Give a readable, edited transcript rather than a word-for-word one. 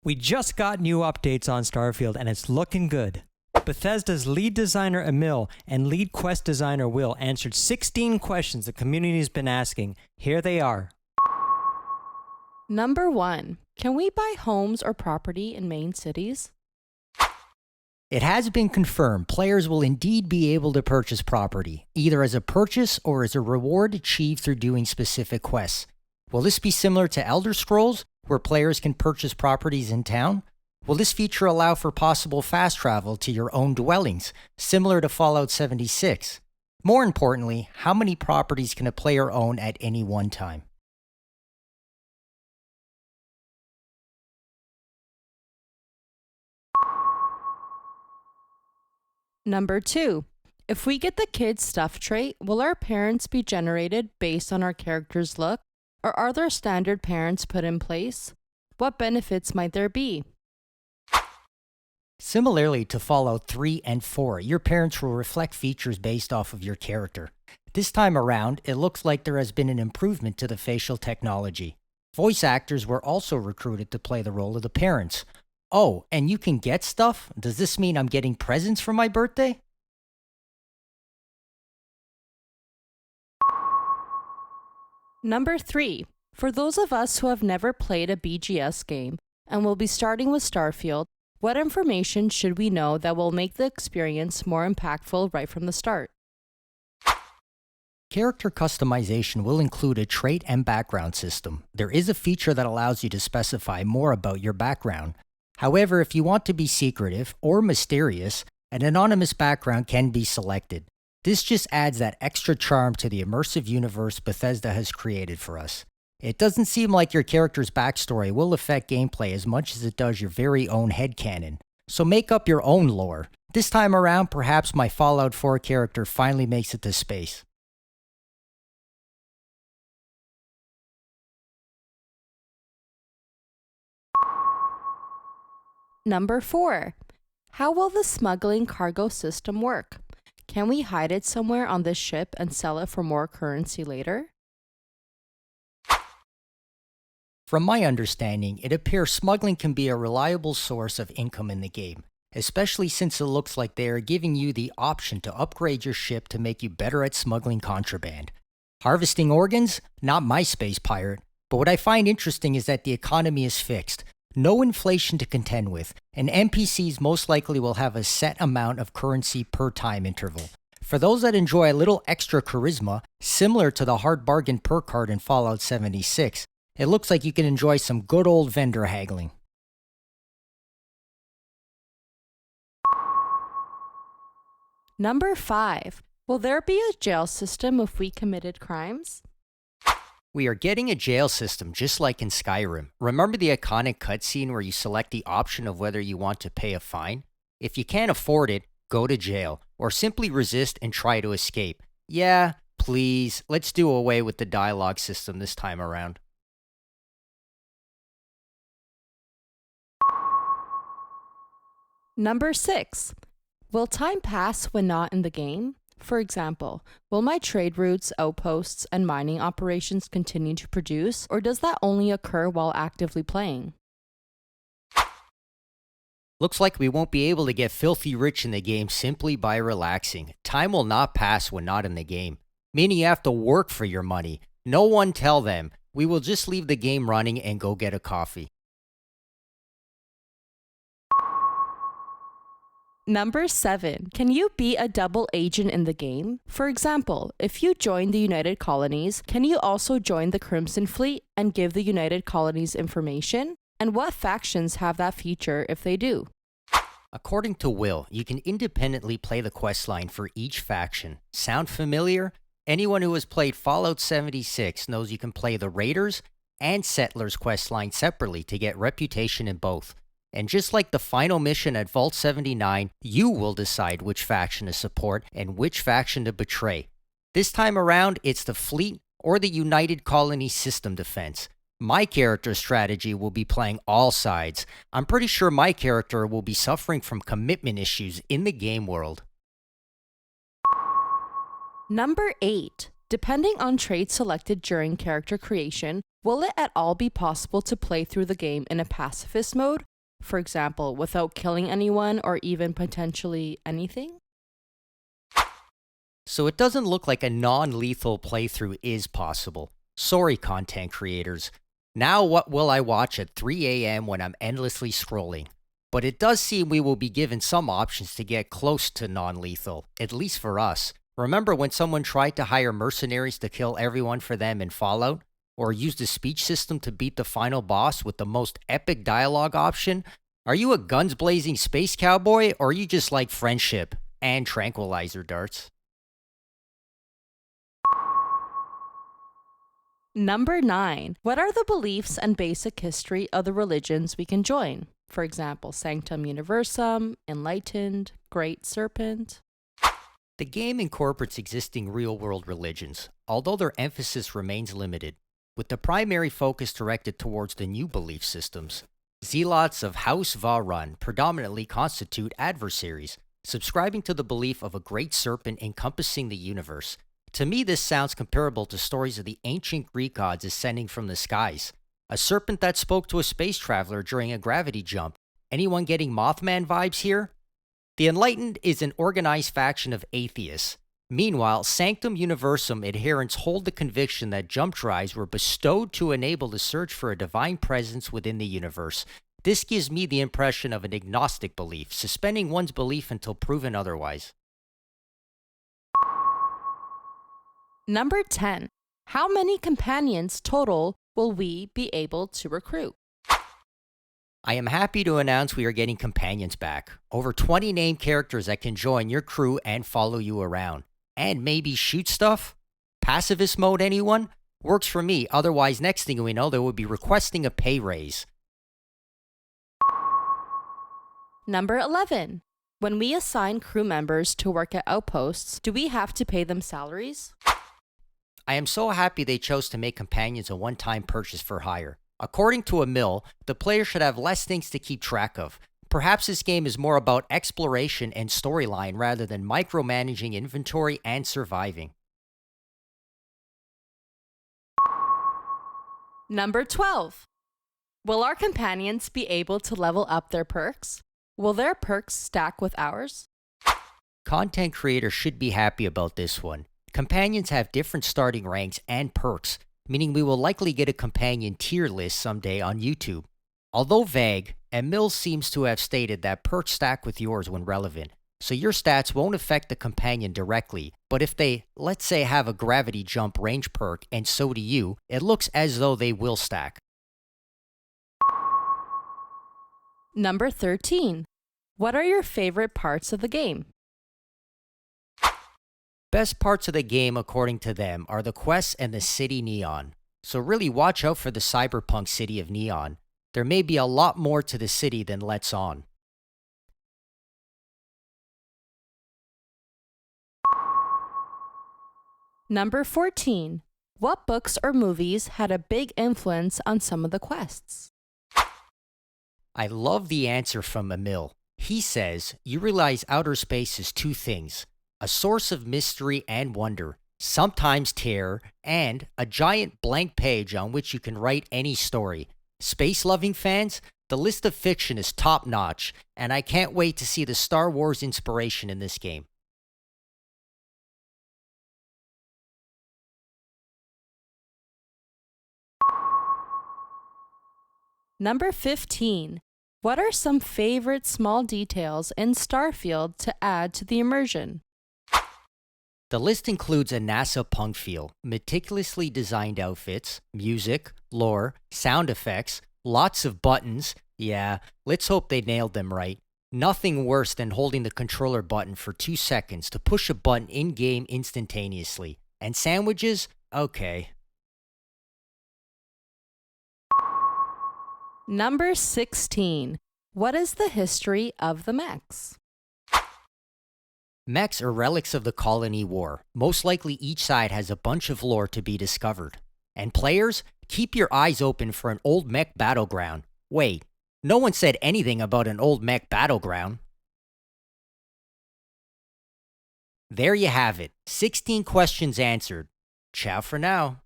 We just got new updates on StarField and it's looking good. Bethesda's lead designer Emil and lead quest designer Will answered 16 questions the community's been asking. Here they are. Number 1. Can we buy homes or property in main cities? It has been confirmed players will indeed be able to purchase property, either as a purchase or as a reward achieved through doing specific quests. Will this be similar to Elder Scrolls, where players can purchase properties in town? Will this feature allow for possible fast travel to your own dwellings, similar to Fallout 76? More importantly, how many properties can a player own at any one time? Number 2. If we get the kids stuff trait, will our parents be generated based on our character's look, or are there standard parents put in place? What benefits might there be? Similarly to Fallout 3 and 4, your parents will reflect features based off of your character. This time around, it looks like there has been an improvement to the facial technology. Voice actors were also recruited to play the role of the parents. Oh, and you can get stuff? Does this mean I'm getting presents for my birthday? Number 3. For those of us who have never played a BGS game and will be starting with StarField, what information should we know that will make the experience more impactful right from the start? Character customization will include a trait and background system. There is a feature that allows you to specify more about your background. However, if you want to be secretive or mysterious, an anonymous background can be selected. This just adds that extra charm to the immersive universe Bethesda has created for us. It doesn't seem like your character's backstory will affect gameplay as much as it does your very own headcanon, so make up your own lore. This time around, perhaps my Fallout 4 character finally makes it to space. Number 4. How will the smuggling cargo system work? Can we hide it somewhere on this ship and sell it for more currency later? From my understanding, it appears smuggling can be a reliable source of income in the game, especially since it looks like they are giving you the option to upgrade your ship to make you better at smuggling contraband. Harvesting organs? Not my space pirate. But what I find interesting is that the economy is fixed. No inflation to contend with, and NPCs most likely will have a set amount of currency per time interval. For those that enjoy a little extra charisma, similar to the hard bargain perk card in Fallout 76, it looks like you can enjoy some good old vendor haggling. Number 5. Will there be a jail system if we committed crimes? We are getting a jail system just like in Skyrim. Remember the iconic cutscene where you select the option of whether you want to pay a fine? If you can't afford it, go to jail, or simply resist and try to escape. Yeah, please, let's do away with the dialogue system this time around. Number 6. Will time pass when not in the game? For example, will my trade routes, outposts, and mining operations continue to produce, or does that only occur while actively playing? Looks like we won't be able to get filthy rich in the game simply by relaxing. Time will not pass when not in the game, meaning you have to work for your money. No one tell them. We will just leave the game running and go get a coffee. Number 7. Can you be a double agent in the game? For example, if you join the United Colonies, can you also join the Crimson Fleet and give the United Colonies information? And what factions have that feature if they do? According to Will, you can independently play the questline for each faction. Sound familiar? Anyone who has played Fallout 76 knows you can play the Raiders and Settlers questline separately to get reputation in both. And just like the final mission at Vault 79, you will decide which faction to support and which faction to betray. This time around, it's the Fleet or the United Colony System Defense. My character's strategy will be playing all sides. I'm pretty sure my character will be suffering from commitment issues in the game world. Number 8. Depending on traits selected during character creation, will it at all be possible to play through the game in a pacifist mode, For example, without killing anyone or even potentially anything? So it doesn't look like a non-lethal playthrough is possible. Sorry, content creators. Now what will I watch at 3 a.m. when I'm endlessly scrolling? But it does seem we will be given some options to get close to non-lethal, at least for us. Remember when someone tried to hire mercenaries to kill everyone for them in Fallout? Or use the speech system to beat the final boss with the most epic dialogue option? Are you a guns-blazing space cowboy, or are you just like friendship and tranquilizer darts? Number 9. What are the beliefs and basic history of the religions we can join? For example, Sanctum Universum, Enlightened, Great Serpent. The game incorporates existing real-world religions, although their emphasis remains limited, with the primary focus directed towards the new belief systems. Zealots of House Varun predominantly constitute adversaries, subscribing to the belief of a great serpent encompassing the universe. To me, this sounds comparable to stories of the ancient Greek gods ascending from the skies. A serpent that spoke to a space traveler during a gravity jump. Anyone getting Mothman vibes here? The Enlightened is an organized faction of atheists. Meanwhile, Sanctum Universum adherents hold the conviction that jump drives were bestowed to enable the search for a divine presence within the universe. This gives me the impression of an agnostic belief, suspending one's belief until proven otherwise. Number 10. How many companions total will we be able to recruit? I am happy to announce we are getting companions back. Over 20 named characters that can join your crew and follow you around. And maybe shoot stuff? Pacifist mode, anyone? Works for me, otherwise next thing we know they will be requesting a pay raise. Number 11. When we assign crew members to work at outposts, do we have to pay them salaries? I am so happy they chose to make companions a one-time purchase for hire. According to Emil, the player should have less things to keep track of. Perhaps this game is more about exploration and storyline rather than micromanaging inventory and surviving. Number 12. Will our companions be able to level up their perks? Will their perks stack with ours? Content creators should be happy about this one. Companions have different starting ranks and perks, meaning we will likely get a companion tier list someday on YouTube. Although vague, Emil seems to have stated that perks stack with yours when relevant, so your stats won't affect the companion directly, but if they, let's say, have a gravity jump range perk and so do you, it looks as though they will stack. Number 13. What are your favorite parts of the game? Best parts of the game, according to them, are the quests and the city Neon. So really watch out for the cyberpunk city of Neon. There may be a lot more to the city than lets on. Number 14. What books or movies had a big influence on some of the quests? I love the answer from Emil. He says, you realize outer space is two things: a source of mystery and wonder, sometimes terror, and a giant blank page on which you can write any story. Space-loving fans, the list of fiction is top-notch, and I can't wait to see the Star Wars inspiration in this game. Number 15. What are some favorite small details in StarField to add to the immersion? The list includes a NASA punk feel, meticulously designed outfits, music, lore, sound effects, lots of buttons. Yeah, let's hope they nailed them right. Nothing worse than holding the controller button for 2 seconds to push a button in-game instantaneously. And sandwiches? Okay. Number 16. What is the history of the mechs? Mechs are relics of the Colony War. Most likely each side has a bunch of lore to be discovered. And players, keep your eyes open for an old mech battleground. Wait, no one said anything about an old mech battleground. There you have it. 16 questions answered. Ciao for now.